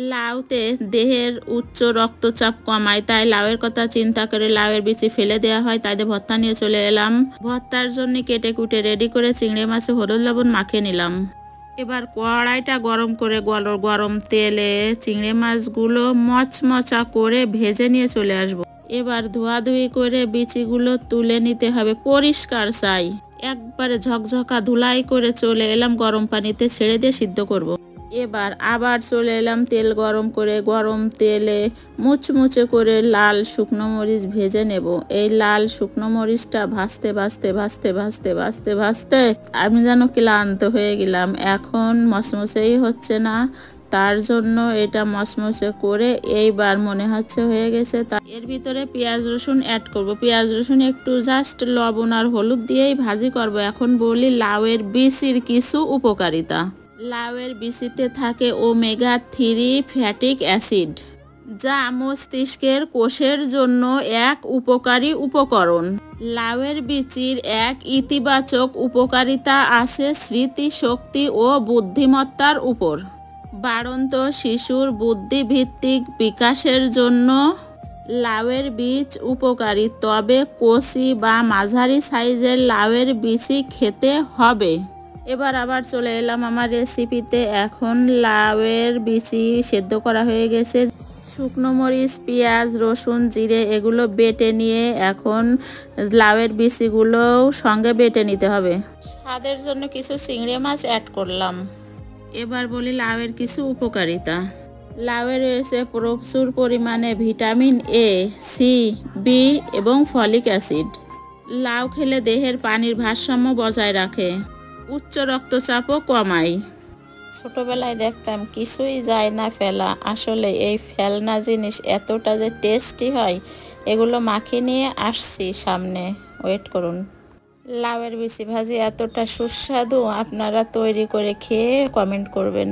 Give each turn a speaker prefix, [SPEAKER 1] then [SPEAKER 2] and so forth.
[SPEAKER 1] লাউতে দেহের উচ্চ রক্তচাপ কমায়, তাই লাউয়ের কথা চিন্তা করে লাউয়ের বিচি ফেলে দেওয়া হয়। তাই ভর্তা নিয়ে চলে এলাম। ভর্তার জন্য কেটে কুটে রেডি করে চিংড়ি মাছে হলুদ লবণ মাখিয়ে নিলাম। এবার কড়াইটা গরম করে গরম তেলে চিংড়ি মাছগুলো মচমচা করে ভেজে নিয়ে চলে আসব। এবার ধোয়াধুয়ি করে বিচিগুলো তুলে নিতে হবে, পরিষ্কার চাই। একবারে ঝকঝকা ধুলাই করে চলে এলাম গরম পানিতে ছেড়ে দিয়ে সিদ্ধ করব। এবার আবার চলে এলাম তেল গরম করে, গরম তেলে মুচমুচে করে লাল শুকনো মরিচ ভেজে নেব। এই লাল শুকনো মরিচটা ভাজতে ভাজতে ভাজতে ভাজতে ভাজতে ভাজতে আমি যেন ক্লান্ত হয়ে গেলাম। এখন মচমচেই হচ্ছে না, তার জন্য এটা মচমচে করে এইবার মনে হচ্ছে হয়ে গেছে। এর ভিতরে পেঁয়াজ রসুন অ্যাড করব। পেঁয়াজ রসুন একটু জাস্ট লবণ আর হলুদ দিয়েই ভাজি করব। এখন বলি লাউয়ের বিচির কিছু উপকারিতা। লাউয়ের বিচিতে থাকে ওমেগা 3 ফ্যাটিক অ্যাসিড, যা মস্তিষ্কের কোষের জন্য এক উপকারী উপকরণ। লাউয়ের বিচির এক ইতিবাচক উপকারিতা আছে স্মৃতিশক্তি ও বুদ্ধিমত্তার উপর। বাড়ন্ত শিশুর বুদ্ধিভিত্তিক বিকাশের জন্য লাউয়ের বীজ উপকারী, তবে কচি বা মাঝারি সাইজের লাউয়ের বিচি খেতে হবে। এবার আবার চলে এলাম আমার রেসিপিতে। এখন লাউয়ের বিচি সেদ্ধ করা হয়ে গেছে। শুকনো মরিচ, পেঁয়াজ, রসুন, জিরে এগুলো বেটে নিয়ে এখন লাউয়ের বিচিগুলোও সঙ্গে বেটে নিতে হবে। স্বাদের জন্য কিছু চিংড়ি মাছ অ্যাড করলাম। এবার বলি লাউয়ের কিছু উপকারিতা। লাউয়ে রয়েছে প্রচুর পরিমাণে ভিটামিন এ, সি, বি এবং ফলিক অ্যাসিড। লাউ খেলে দেহের পানির ভারসাম্য বজায় রাখে, উচ্চ রক্তচাপও কমায়। ছোটবেলায় দেখতাম কিছুই যায় না ফেলা, আসলে এই ফেলনা জিনিস এতটা যে টেস্টি হয়, এগুলো মাখিয়ে নিয়ে আসছি সামনে, ওয়েট করুন। লাউয়ের বিচি ভাজি এতটা সুস্বাদু, আপনারা তৈরি করে খেয়ে কমেন্ট করবেন।